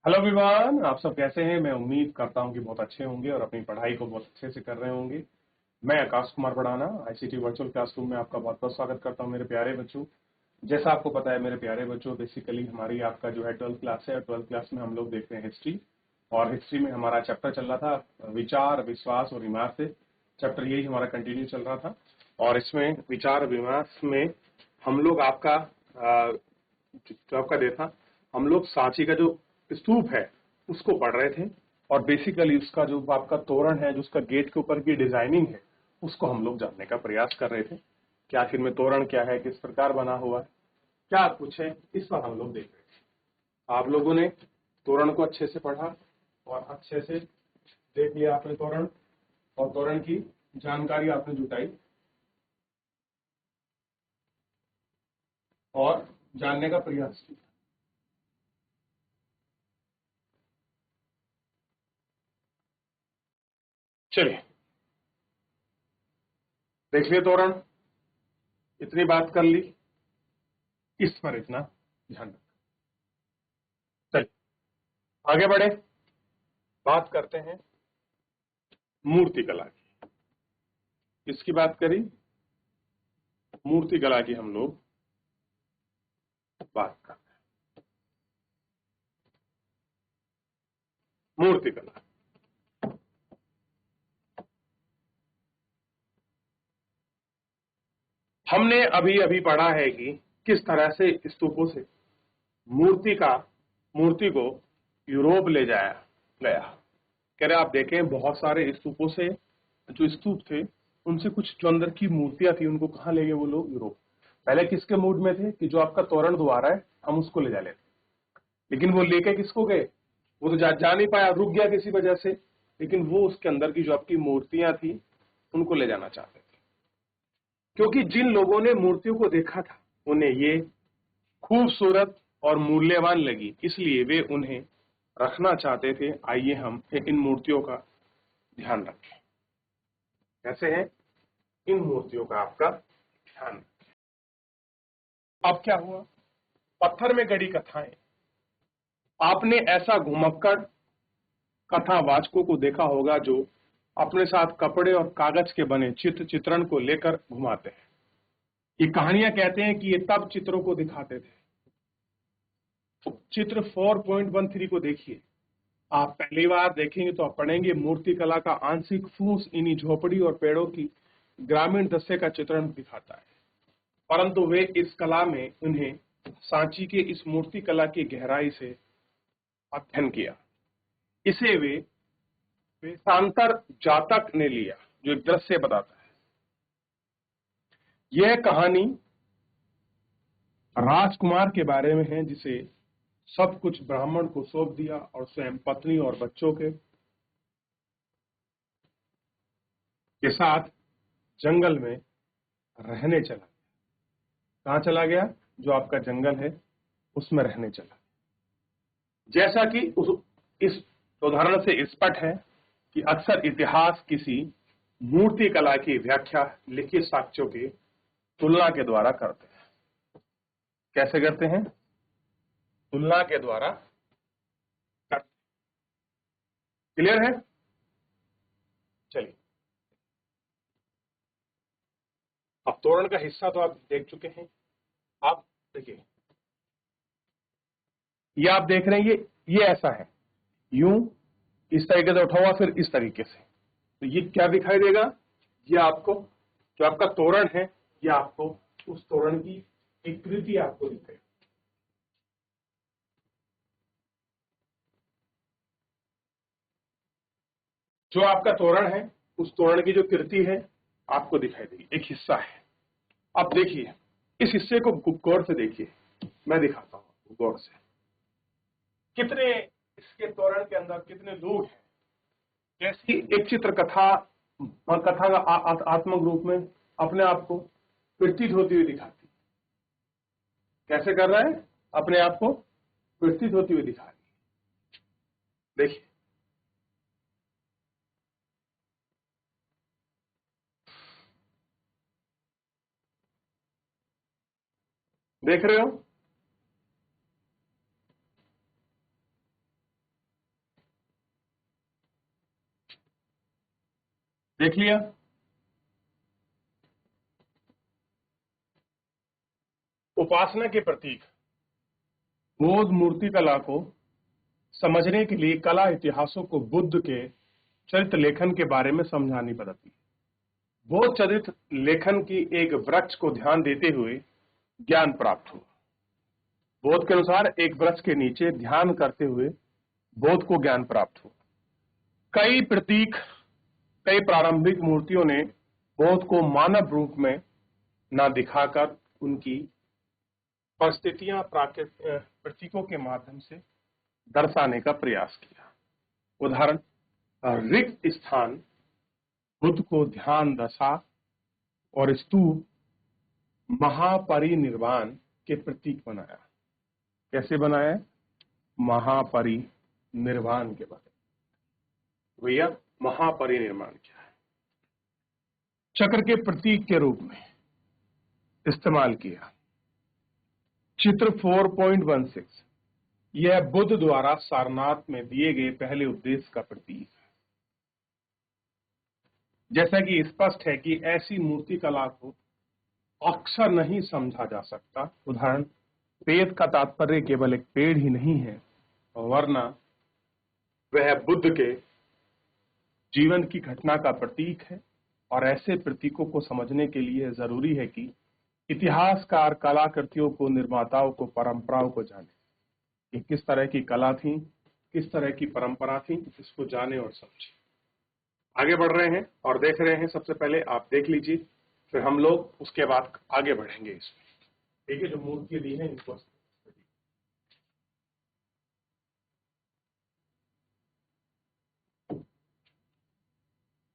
Hello everyone, आप सब कैसे हैं। मैं उम्मीद करता हूं कि बहुत अच्छे होंगे और अपनी पढ़ाई को बहुत अच्छे से कर रहे होंगे। मैं आकाश कुमार पढ़ाना आईसीटी वर्चुअल क्लासरूम में आपका बहुत बहुत स्वागत करता हूं मेरे प्यारे बच्चों। जैसा आपको पता है मेरे प्यारे बच्चों, बेसिकली हमारी आपका जो है 12th क्लास है। 12th क्लास में हम लोग देखते हैं हिस्ट्री, और हिस्ट्री में हमारा चैप्टर चल रहा था विचार, विश्वास और इमारतें। चैप्टर यही हमारा कंटिन्यू चल रहा था, और इसमें विचार विमर्श में हम लोग आपका जो आपका देखा, हम लोग सांची का जो स्तूप है उसको पढ़ रहे थे, और बेसिकली उसका जो आपका तोरण है, जो उसका गेट के ऊपर की डिजाइनिंग है, उसको हम लोग जानने का प्रयास कर रहे थे कि आखिर में तोरण क्या है, किस प्रकार बना हुआ है, क्या कुछ है, इस पर हम लोग देख रहे थे। आप लोगों ने तोरण को अच्छे से पढ़ा और अच्छे से देख लिया आपने तोरण, और तोरण की जानकारी आपने जुटाई और जानने का प्रयास किया। चलिए देख लिए तोरण, इतनी बात कर ली, इस पर इतना ध्यान रखें। चलिए आगे बढ़े, बात करते हैं मूर्ति कला की। किसकी बात करी? मूर्ति कला की हम लोग बात करते हैं। मूर्ति कला, हमने अभी अभी पढ़ा है कि किस तरह से स्तूपों से मूर्ति को यूरोप ले जाया गया। कह रहे आप देखें, बहुत सारे स्तूपों से जो स्तूप थे उनसे कुछ जो अंदर की मूर्तियां थी उनको कहाँ ले गए वो लोग? यूरोप। पहले किसके मूड में थे कि जो आपका तोरण द्वार है हम उसको ले जा लेते, लेकिन वो लेके किसको गए? वो तो जा नहीं पाया, रुक गया किसी वजह से, लेकिन वो उसके अंदर की जो आपकी मूर्तियां थी उनको ले जाना चाहते थे, क्योंकि जिन लोगों ने मूर्तियों को देखा था उन्हें ये खूबसूरत और मूल्यवान लगी, इसलिए वे उन्हें रखना चाहते थे। आइए हम इन मूर्तियों का ध्यान रखें। कैसे है इन मूर्तियों का आपका ध्यान रखें। अब क्या हुआ? पत्थर में गढ़ी कथाएं, आपने ऐसा घुमक्कड़ कथावाचकों को देखा होगा जो अपने साथ कपड़े और कागज के बने चित्रण को लेकर घुमाते हैं। ये कहानियां कहते हैं कि ये तब चित्रों को दिखाते थे। तो चित्र 4.13 को देखिए, आप पहली बार देखेंगे तो आप पढ़ेंगे मूर्ति कला का आंशिक फूस इन्हीं झोपड़ी और पेड़ों की ग्रामीण दृश्य का चित्रण दिखाता है, परंतु वे इस कला में उन्हें सांची के इस मूर्ति कला की गहराई से अध्ययन किया। इसे वे वेशांतर जातक ने लिया, जो एक दृश्य बताता है। यह कहानी राजकुमार के बारे में है जिसे सब कुछ ब्राह्मण को सौंप दिया और स्वयं पत्नी और बच्चों के साथ जंगल में रहने चला। कहां चला गया? जो आपका जंगल है उसमें रहने चला। जैसा कि इस उदाहरण से स्पष्ट है कि अक्सर इतिहास किसी मूर्ति कला की व्याख्या लिखित साक्ष्यों की तुलना के द्वारा करते हैं। कैसे करते हैं? तुलना के द्वारा करते। क्लियर है? चलिए, अब तोरण का हिस्सा तो आप देख चुके हैं। आप देखिए, ये आप देख रहे हैं, ये ऐसा है, यूं इस तरीके से उठा हुआ, फिर इस तरीके से। तो ये क्या दिखाई देगा? ये आपको जो आपका तोरण है, ये आपको उस तोरण की एक कृति आपको दिखेगी। जो आपका तोरण है उस तोरण की जो कृति है आपको दिखाई देगी, एक हिस्सा है। अब देखिए, इस हिस्से को गौर से देखिए, मैं दिखाता हूं गौर से। कितने इसके तोरण के अंदर कितने लोग हैं। जैसी एक चित्र कथा और कथा का आत्मक रूप में अपने आप को प्रतीत होती हुई दिखाती। कैसे कर रहा है? अपने आप को प्रतीत होती हुई दिखा रही है। देखिए, देख रहे हो? देख लिया। उपासना के प्रतीक। बौद्ध मूर्ति कला को समझने के लिए कला इतिहासों को बुद्ध के चरित्र लेखन के बारे में समझानी पड़ती है। बौद्ध चरित्र लेखन की एक वृक्ष को ध्यान देते हुए ज्ञान प्राप्त हुआ। बौद्ध के अनुसार एक वृक्ष के नीचे ध्यान करते हुए बौद्ध को ज्ञान प्राप्त हुआ। कई प्रतीक, कई प्रारंभिक मूर्तियों ने बौद्ध को मानव रूप में न दिखाकर उनकी परिस्थितियां प्रतीकों के माध्यम से दर्शाने का प्रयास किया। उदाहरण, रिक्त स्थान बुद्ध को ध्यान दशा और स्तूप महापरिनिर्वाण के प्रतीक बनाया। कैसे बनाया? महापरिनिर्वाण के बारे में। भैया, महापरिनिर्वाण क्या है? चक्र के प्रतीक के रूप में इस्तेमाल किया। चित्र 4.16 यह बुद्ध द्वारा सारनाथ में दिए गए पहले उपदेश का प्रतीक है। जैसा कि स्पष्ट है कि ऐसी मूर्ति कला को अक्सर नहीं समझा जा सकता। उदाहरण, पेड़ का तात्पर्य केवल एक पेड़ ही नहीं है, वरना वह बुद्ध के जीवन की घटना का प्रतीक है। और ऐसे प्रतीकों को समझने के लिए जरूरी है कि इतिहासकार कलाकृतियों को, निर्माताओं को, परंपराओं को जाने कि किस तरह की कला थी, किस तरह की परंपरा थी, इसको जाने और समझे। आगे बढ़ रहे हैं और देख रहे हैं। सबसे पहले आप देख लीजिए, फिर हम लोग उसके बाद आगे बढ़ेंगे इसमें। ठीक है, जो मूर्ति दी है इनको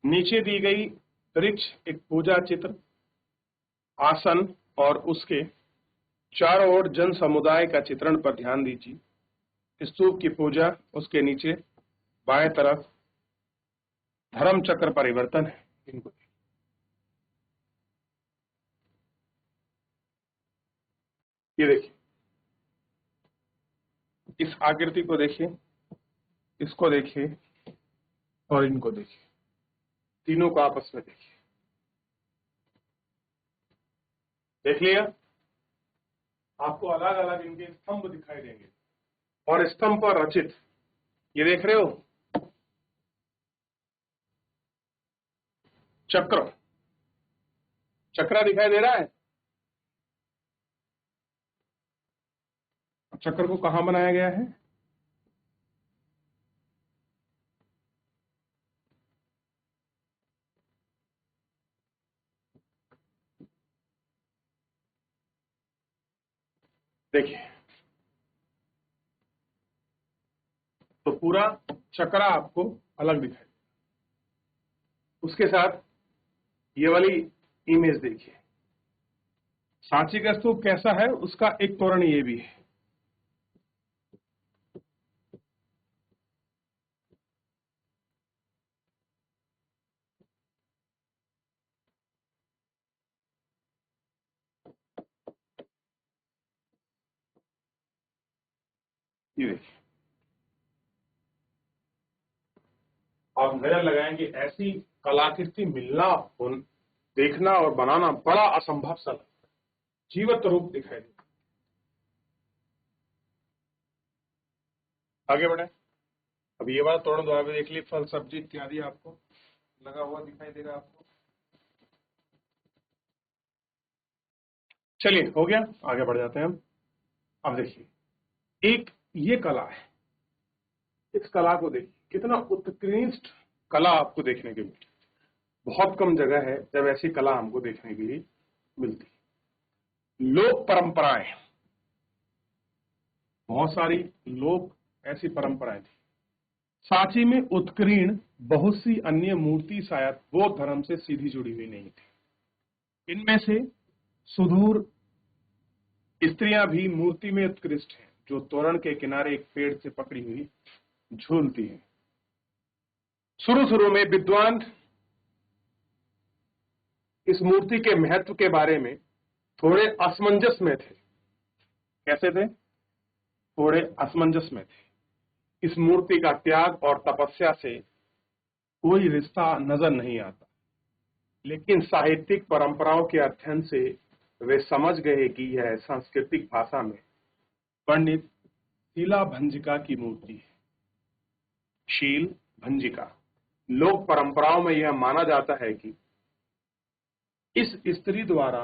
नीचे दी गई वृक्ष एक पूजा चित्र, आसन और उसके चारों ओर जन समुदाय का चित्रण पर ध्यान दीजिए। स्तूप की पूजा, उसके नीचे बाएं तरफ धर्म चक्र परिवर्तन है। इनको ये देखिए, इस आकृति को देखिए, इसको देखिए और इनको देखिए, तीनों को आपस में देखिए। देख लिया? आपको अलग अलग इनके स्तंभ दिखाई देंगे और स्तंभ पर रचित, ये देख रहे हो, चक्र, चक्र दिखाई दे रहा है। चक्र को कहां बनाया गया है? देखिए, तो पूरा चक्रा आपको अलग दिखाई, उसके साथ ये वाली इमेज देखिए। सांची का स्तूप कैसा है, उसका एक तोरण ये भी है। ये देखिए, आप नजर लगाएंगे, ऐसी कलाकृति मिलना, देखना और बनाना बड़ा असंभव सा लगता है। जीवंत रूप दिखाई देता। आगे बढ़े। अब ये वाला तोरण द्वारा भी देख ली, फल सब्जी इत्यादि आपको लगा हुआ दिखाई देगा आपको। चलिए, हो गया, आगे बढ़ जाते हैं हम। अब देखिए, एक ये कला है, इस कला को देखिए, कितना उत्कृष्ट कला आपको देखने को मिलती। बहुत कम जगह है जब ऐसी कला हमको देखने की मिलती। लोक परंपराएं, बहुत सारी लोक ऐसी परंपराएं थी। सांची में उत्कीर्ण बहुत सी अन्य मूर्ति शायद बौद्ध धर्म से सीधी जुड़ी हुई नहीं थी। इनमें से सुदूर स्त्रियां भी मूर्ति में उत्कृष्ट हैं, जो तोरण के किनारे एक पेड़ से पकड़ी हुई झूलती हैं। शुरू शुरू में विद्वान इस मूर्ति के महत्व के बारे में थोड़े असमंजस में थे। कैसे थे? थोड़े असमंजस में थे। इस मूर्ति का त्याग और तपस्या से कोई रिश्ता नजर नहीं आता। लेकिन साहित्यिक परंपराओं के अध्ययन से वे समझ गए कि यह सांस्कृतिक भाषा में वर्णित शीला भंजिका की मूर्ति है। शील भंजिका। लोक परंपराओं में यह माना जाता है कि इस स्त्री द्वारा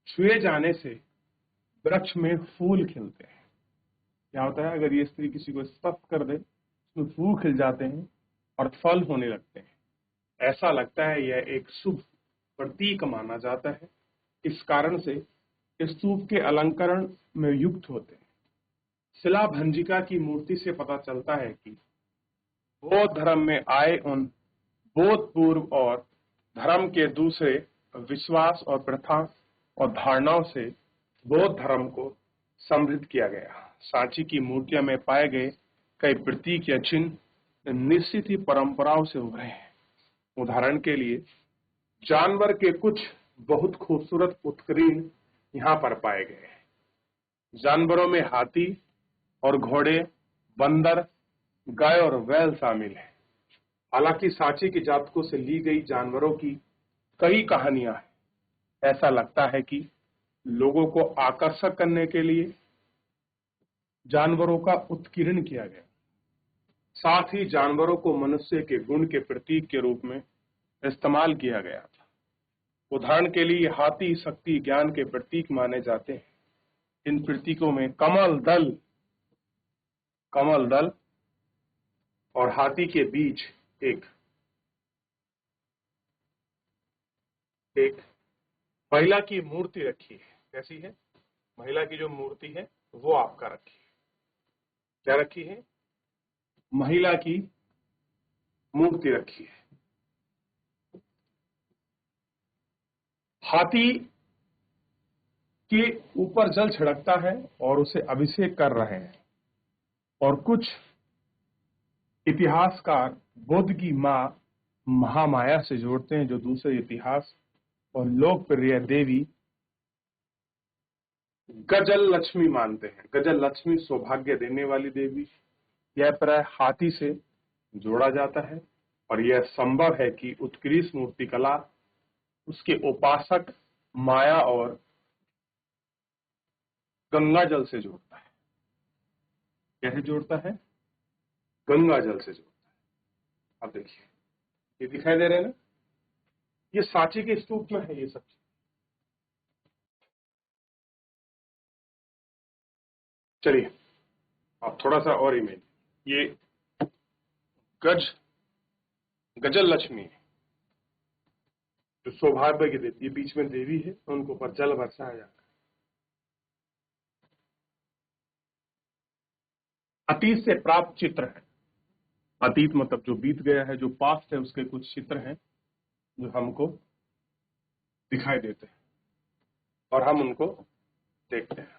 छुए जाने से वृक्ष में फूल खिलते हैं। क्या होता है, अगर ये स्त्री किसी को स्पर्श कर दे तो फूल खिल जाते हैं और फल होने लगते हैं। ऐसा लगता है यह एक शुभ प्रतीक माना जाता है। इस कारण से स्तूप के अलंकरण में युक्त होते हैं। शिला भंजिका की मूर्ति से पता चलता है कि बौद्ध धर्म में आए उन बौद्ध पूर्व और धर्म के दूसरे विश्वास और प्रथा और धारणाओं से बौद्ध धर्म को समृद्ध किया गया। सांची की मूर्तियों में पाए गए कई प्रतीक या चिन्ह निश्चित ही परंपराओं से उभरे हैं। उदाहरण के लिए जानवर के कुछ बहुत खूबसूरत उत्कीर्ण यहाँ पर पाए गए हैं। जानवरों में हाथी और घोड़े, बंदर, गाय और बैल शामिल हैं। हालांकि सांची के जातकों से ली गई जानवरों की कई कहानियां हैं। ऐसा लगता है कि लोगों को आकर्षक करने के लिए जानवरों का उत्कीर्ण किया गया। साथ ही जानवरों को मनुष्य के गुण के प्रतीक के रूप में इस्तेमाल किया गया था। उदाहरण के लिए हाथी शक्ति ज्ञान के प्रतीक माने जाते हैं। इन प्रतीकों में कमल दल और हाथी के बीच एक महिला की मूर्ति रखी है। कैसी है? महिला की जो मूर्ति है वो आपका रखी है। क्या रखी है? महिला की मूर्ति रखी है। हाथी के ऊपर जल छिड़कता है और उसे अभिषेक कर रहे हैं। और कुछ इतिहासकार बुद्ध की मां महामाया से जोड़ते हैं, जो दूसरे इतिहास और लोकप्रिय देवी गजल लक्ष्मी मानते हैं। गजल लक्ष्मी सौभाग्य देने वाली देवी। यह प्राय हाथी से जोड़ा जाता है और यह संभव है कि उत्कृष्ट मूर्तिकला उसके उपासक माया और गंगा जल से जोड़ता है। कैसे जोड़ता है? गंगा जल से जोड़ता है। अब देखिए, ये दिखाई दे रहे हैं ना, ये सांची के स्तूप में है। ये सब चलिए अब थोड़ा सा और इमेज। ये गजल लक्ष्मी है, जो सौभाग्य की देवी। ये बीच में देवी है, उनको पर जल बरसाया जाता है। अतीत से प्राप्त चित्र है। अतीत मतलब जो बीत गया है, जो पास्ट है, उसके कुछ चित्र हैं जो हमको दिखाई देते हैं और हम उनको देखते हैं।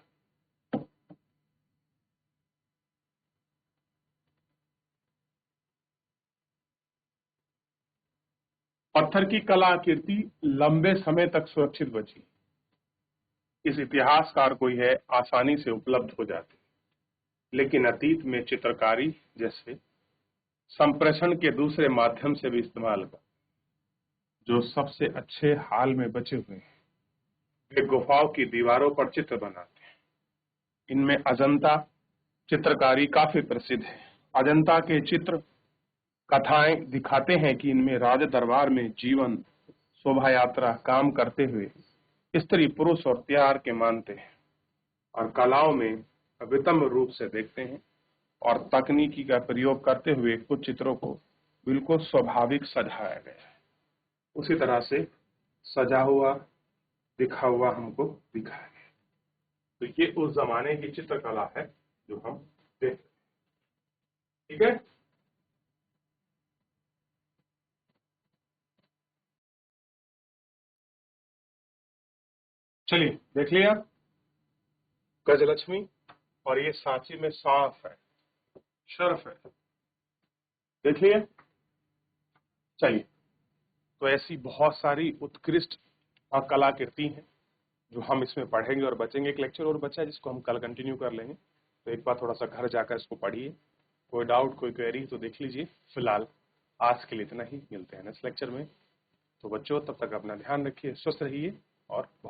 पत्थर की कलाकृति लंबे समय तक सुरक्षित बची। इस इतिहासकार को यह आसानी से उपलब्ध हो जाती, लेकिन अतीत में चित्रकारी जैसे संप्रेषण के दूसरे माध्यम से भी इस्तेमाल कर जो सबसे अच्छे हाल में बचे हुए हैं। वे गुफाओं की दीवारों पर चित्र बनाते हैं। इनमें अजंता चित्रकारी काफी प्रसिद्ध है। अजंता के चित्र कथाएं दिखाते हैं कि इनमें राज दरबार में जीवन, शोभा यात्रा, काम करते हुए स्त्री पुरुष और त्यार के मानते हैं और कलाओं में वितम्र रूप से देखते हैं और तकनीकी का प्रयोग करते हुए कुछ चित्रों को बिल्कुल स्वाभाविक सजाया गया है। उसी तरह से सजा हुआ, दिखा हुआ हमको दिखाया गया। तो ये उस जमाने की चित्रकला है जो हम देख रहे हैं। ठीक है, चलिए देख लिया गजलक्ष्मी। और ये सांची में साफ है, शर्फ है। देख लिया। चलिए, तो ऐसी बहुत सारी उत्कृष्ट कलाकृति हैं जो हम इसमें पढ़ेंगे और बचेंगे। एक लेक्चर और बचा है जिसको हम कल कंटिन्यू कर लेंगे। तो एक बार थोड़ा सा घर जाकर इसको पढ़िए। कोई डाउट, कोई क्वेरी तो देख लीजिए। फिलहाल आज के लिए इतना ही। मिलते हैं नेक्स्ट लेक्चर में। तो बच्चों तब तक अपना ध्यान रखिए, स्वस्थ रहिए और बहुत